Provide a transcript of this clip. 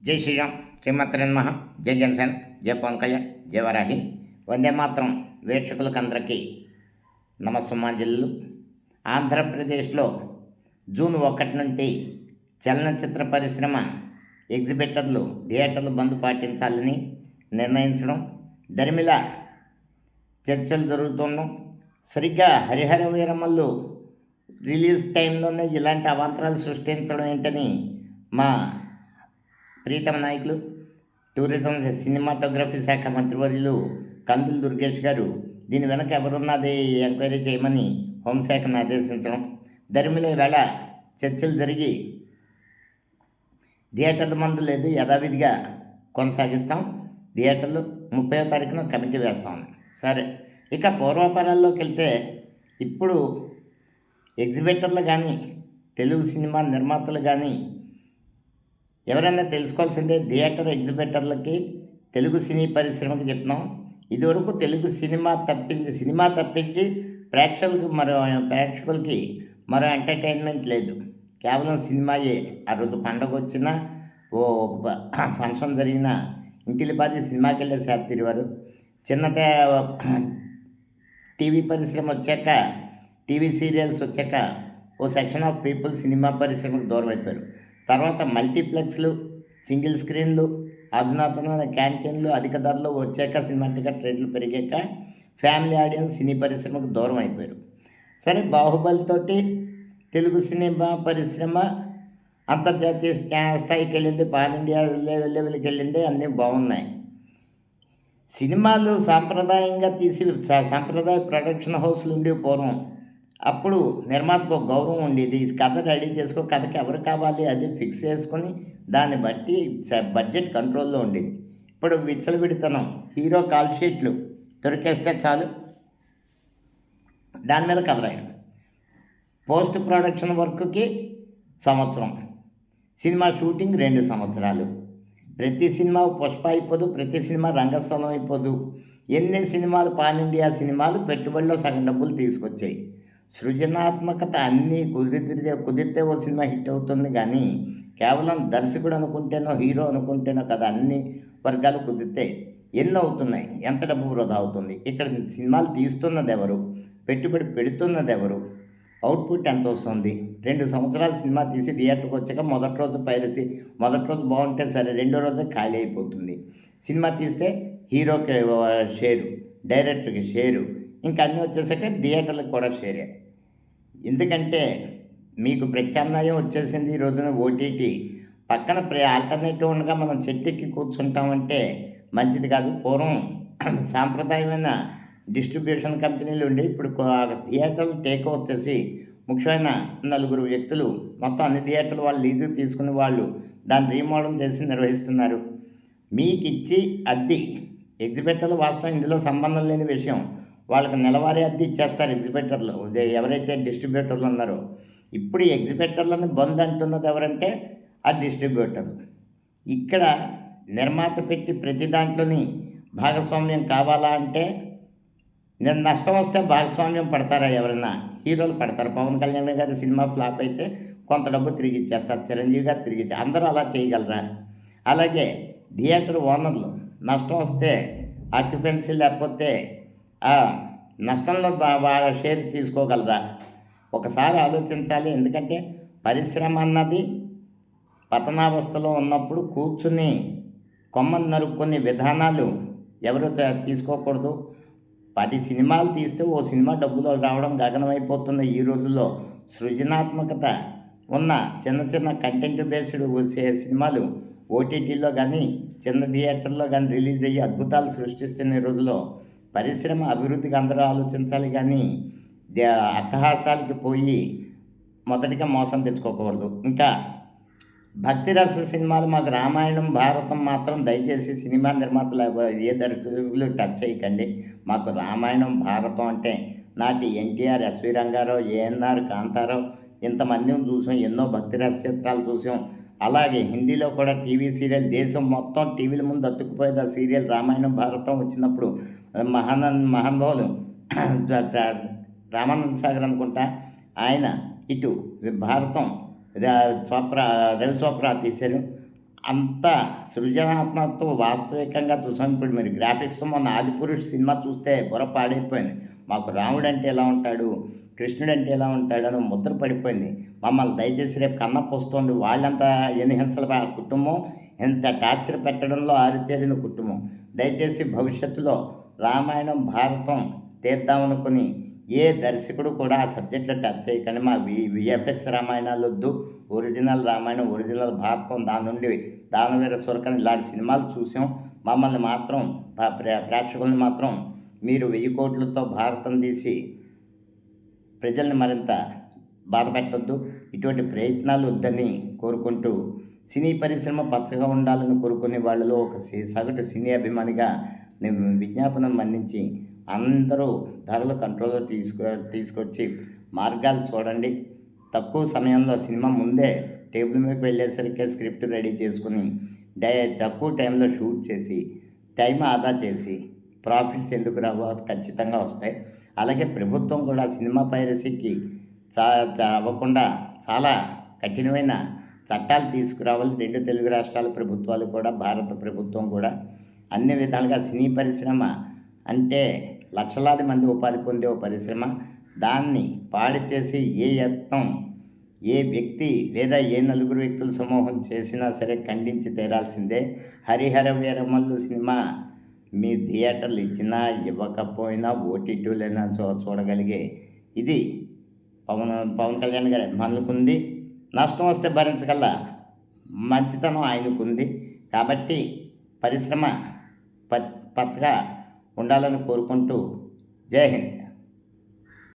జై శ్రీరామ్, శ్రీమాత్రే నమః. జై జనసేన, జై పవన్ కళ్యాణ్, జై వరాహి. వందే మాత్రం వీక్షకులకందరికీ నమస్సుమాంజలు. ఆంధ్రప్రదేశ్లో జూన్ 1 నుండి చలనచిత్ర పరిశ్రమ ఎగ్జిబిటర్లు థియేటర్లు బంద్ పాటించాలని నిర్ణయించడం, దరిమిల చర్చలు జరుగుతున్నాం. సరిగ్గా హరిహర వీరమల్లు రిలీజ్ టైంలోనే ఇలాంటి అవాంతరాలు సృష్టించడం ఏంటని మా ప్రీతమ నాయకులు, టూరిజం సినిమాటోగ్రఫీ శాఖ మంత్రివర్యులు కందుల దుర్గేష్ గారు దీని వెనక ఎవరున్నది ఎంక్వైరీ చేయమని హోంశాఖను ఆదేశించడం, దరిమిల వేళ చర్చలు జరిగి థియేటర్ల మందు లేదు, యథావిధిగా కొనసాగిస్తాం, థియేటర్లు 30వ తారీఖున కమిటీ వేస్తాం. సరే, ఇక పూర్వపరాల్లోకి వెళ్తే ఇప్పుడు ఎగ్జిబిటర్లు కానీ తెలుగు సినిమా నిర్మాతలు కానీ ఎవరైనా తెలుసుకోవాల్సిందే. థియేటర్ ఎగ్జిబిటర్లకి తెలుగు సినీ పరిశ్రమకి చెప్తున్నాం. ఇదివరకు తెలుగు సినిమా తప్పించి ప్రేక్షకులకి మరో ఎంటర్టైన్మెంట్ లేదు. కేవలం సినిమాయే. ఆ రోజు పండగ వచ్చినా, ఓ ఫంక్షన్ జరిగినా ఇంటిల్లిపాది సినిమాకి వెళ్ళే సేద తిరిగారు. టీవీ పరిశ్రమ వచ్చాక, టీవీ సీరియల్స్ వచ్చాక ఓ సెక్షన్ ఆఫ్ పీపుల్ సినిమా పరిశ్రమకు దూరం అయిపోయారు. తర్వాత మల్టీప్లెక్స్లు, సింగిల్ స్క్రీన్లు, అధునాతనమైన క్యాంటీన్లు అధిక ధరలు వచ్చాక, సినిమా టికెట్ రేట్లు పెరిగాక ఫ్యామిలీ ఆడియన్స్ సినీ పరిశ్రమకు దూరం అయిపోయారు. సరే, బాహుబలితోటి తెలుగు సినిమా పరిశ్రమ అంతర్జాతీయ స్థాయికి వెళ్ళింది, పాన్ ఇండియా లెవెల్కి వెళ్ళింది, అన్నీ బాగున్నాయి. సినిమాలు సాంప్రదాయంగా సాంప్రదాయ ప్రొడక్షన్ హౌస్లు ఉండేవి పూర్వం. అప్పుడు నిర్మాతకు ఒక గౌరవం ఉండేది. కథ రెడీ చేసుకో, కథకి ఎవరు కావాలి అది ఫిక్స్ చేసుకొని దాన్ని బట్టి బడ్జెట్ కంట్రోల్లో ఉండేది. ఇప్పుడు విచ్చలవిడితనం, హీరో కాల్ షీట్లు దొరికేస్తే చాలు, దాని మీద కథ రాయడం. పోస్ట్ ప్రొడక్షన్ వర్క్కి సంవత్సరం, సినిమా షూటింగ్ 2 సంవత్సరాలు. ప్రతి సినిమా పుష్ప అయిపోదు, ప్రతి సినిమా రంగస్థలం అయిపోదు. ఎన్ని సినిమాలు, పాన్ ఇండియా సినిమాలు పెట్టుబడిలో సగం డబ్బులు తీసుకొచ్చాయి. సృజనాత్మకత అన్నీ కుదిరితే ఓ సినిమా హిట్ అవుతుంది, కానీ కేవలం దర్శకుడు అనుకుంటేనో హీరో అనుకుంటేనో కదా అన్ని వర్గాలు కుదిరితే ఎన్నో అవుతున్నాయి, ఎంత డబ్బు వృధా అవుతుంది. ఇక్కడ సినిమాలు తీస్తున్నది ఎవరు, పెట్టుబడి పెడుతున్నది ఎవరు, అవుట్పుట్ ఎంత వస్తుంది? 2 సంవత్సరాలు సినిమా తీసి థియేటర్కి వచ్చాక మొదటి రోజు పైరసీ, మొదటి రోజు బాగుంటే సరే, రెండో రోజు ఖాళీ అయిపోతుంది. సినిమా తీస్తే హీరోకి షేరు, డైరెక్టర్కి షేరు, ఇంకా అన్నీ వచ్చేసాక థియేటర్లకు కూడా షేరే. ఎందుకంటే మీకు ప్రత్యామ్నాయం వచ్చేసింది. ఈ రోజున ఓటీటీ పక్కన ఆల్టర్నేటివ్ ఉండగా మనం చెట్టెక్కి కూర్చుంటామంటే మంచిది కాదు. పూర్వం సాంప్రదాయమైన డిస్ట్రిబ్యూషన్ కంపెనీలు ఉండి, ఇప్పుడు థియేటర్లు టేక్ ఓవర్ చేసి ముఖ్యమైన 4 వ్యక్తులు మొత్తం అన్ని థియేటర్లు వాళ్ళు లీజుకు తీసుకుని వాళ్ళు దాన్ని రీమోడల్ చేసి నిర్వహిస్తున్నారు. మీకు ఇచ్చి అద్దె ఎగ్జిబిటర్లు వాస్తవం ఇందులో సంబంధం లేని విషయం. వాళ్ళకి నెలవారీ అద్దె ఇచ్చేస్తారు ఎగ్జిబిటర్లు, ఎవరైతే డిస్ట్రిబ్యూటర్లు ఉన్నారో. ఇప్పుడు ఎగ్జిబిటర్లను బంద్ అంటున్నది ఎవరంటే ఆ డిస్ట్రిబ్యూటర్లు. ఇక్కడ నిర్మాత పెట్టి ప్రతి దాంట్లోని భాగస్వామ్యం కావాలా అంటే, నష్టం వస్తే భాగస్వామ్యం పడతారా? ఎవరైనా హీరోలు పడతారు. పవన్ కళ్యాణ్ గారి సినిమా ఫ్లాప్ అయితే కొంత డబ్బు తిరిగి ఇచ్చేస్తారు, చిరంజీవి గారు తిరిగి ఇచ్చారు. అందరూ అలా చేయగలరా? అలాగే థియేటర్ ఓనర్లు నష్టం వస్తే ఆక్యుపెన్సీ లేకపోతే నష్టంలో వాళ్ళ షేర్ తీసుకోగలరా? ఒకసారి ఆలోచించాలి. ఎందుకంటే పరిశ్రమ అన్నది పతనావస్థలో ఉన్నప్పుడు కూర్చుని కొమ్మను నరుక్కునే విధానాలు ఎవరు తీసుకోకూడదు. 10 సినిమాలు తీస్తే ఓ సినిమా డబ్బులో రావడం గగనమైపోతున్న ఈ రోజుల్లో సృజనాత్మకత ఉన్న చిన్న కంటెంట్ బేస్డ్ వచ్చే సినిమాలు ఓటీటీలో కానీ చిన్న థియేటర్లో కానీ రిలీజ్ అయ్యి అద్భుతాలు సృష్టిస్తున్న రోజుల్లో పరిశ్రమ అభివృద్ధికి అందరూ ఆలోచించాలి, కానీ అట్టహాసాలకి పోయి మొదటిగా మోసం తెచ్చుకోకూడదు. ఇంకా భక్తి రస సినిమాలు, మాకు రామాయణం భారతం మాత్రం దయచేసి సినిమా నిర్మాతలు ఏ దర్శకులు టచ్ చేయకండి. మాకు రామాయణం భారతం అంటే నాటి ఎన్టీఆర్, ఎస్వి రంగారావు, ఏఎన్ఆర్, కాంతారావు ఇంతమందిని చూసాం, ఎన్నో భక్తి రస చిత్రాలు చూసాం. అలాగే హిందీలో కూడా టీవీ సీరియల్ దేశం మొత్తం టీవీల ముందు అతుక్కుపోయేది ఆ సీరియల్ రామాయణం భారతం వచ్చినప్పుడు. మహానుభావులు రామానంద సాగర్ అనుకుంటా, ఆయన ఇటు భారతం రవి చోప్రా తీశారు. అంత సృజనాత్మకతో వాస్తవికంగా చూసాం. ఇప్పుడు మీరు గ్రాఫిక్స్‌తో మొన్న 'ఆదిపురుష్' సినిమా చూస్తే బుర్ర పాడైపోయింది. మాకు రాముడంటే ఎలా ఉంటాడు, కృష్ణుడంటే ఎలా ఉంటాడని ముద్ర పడిపోయింది. మమ్మల్ని దయచేసి రేపు కన్నప్ప వస్తుంది వాళ్ళంత ఎన్ని హింసలు కుటుంబం, ఎంత టార్చర్ పెట్టడంలో ఆరితేరిన కుటుంబం. దయచేసి భవిష్యత్తులో రామాయణం, భారతం తీద్దామనుకుని ఏ దర్శకుడు కూడా ఆ సబ్జెక్ట్‌లో టచ్ చేయకండి. మా విఎఫ్ఎక్స్ రామాయణాలొద్దు. ఒరిజినల్ రామాయణం, ఒరిజినల్ భారతం, దాని నుండి దానవీర శూరకర్ణ ఇలాంటి సినిమాలు చూసాం. మమ్మల్ని మాత్రం ప్రేక్షకుల్ని మాత్రం మీరు 1000 కోట్లతో భారతం తీసి ప్రజల్ని మరింత బాధపెట్టొద్దు. ఇటువంటి ప్రయత్నాలు వద్దని కోరుకుంటూ, సినీ పరిశ్రమ పచ్చగా ఉండాలని కోరుకునే వాళ్ళలో ఒక సగటు సినీ అభిమానిగా నేను విజ్ఞాపనం మన్నించి అందరూ ధరలు కంట్రోల్‌లో తీసుకొచ్చి మార్గాలు చూడండి. తక్కువ సమయంలో సినిమా ముందే టేబుల్ మీదకి వెళ్ళేసరికి స్క్రిప్ట్ రెడీ చేసుకుని తక్కువ టైంలో షూట్ చేసి, టైం ఆదా చేసి ప్రాఫిట్స్ ఎందుకు రావో అది ఖచ్చితంగా వస్తాయి. అలాగే ప్రభుత్వం కూడా సినిమా పైరసీకి అవ్వకుండా చాలా కఠినమైన చట్టాలు తీసుకురావాలి. 2 తెలుగు రాష్ట్రాల ప్రభుత్వాలు కూడా, భారత ప్రభుత్వం కూడా అన్ని విధాలుగా సినీ పరిశ్రమ అంటే లక్షలాది మంది ఉపాధి పొందే ఓ పరిశ్రమ. దాన్ని పాడు చేసి ఏ యత్నం, ఏ వ్యక్తి లేదా ఏ నలుగురు వ్యక్తుల సమూహం చేసినా సరే ఖండించి తీరాల్సిందే. 'హరిహర వీరమల్లు' సినిమా మీ థియేటర్లు ఇచ్చినా ఇవ్వకపోయినా ఓటీటీలైనా చూడగలిగే ఇది పవన్ కళ్యాణ్ గారి అభిమానులకు ఉంది. నష్టం వస్తే భరించగల మంచితనం ఆయనకుంది. కాబట్టి పరిశ్రమ పచ్చగా ఉండాలని కోరుకుంటూ జై హింద్.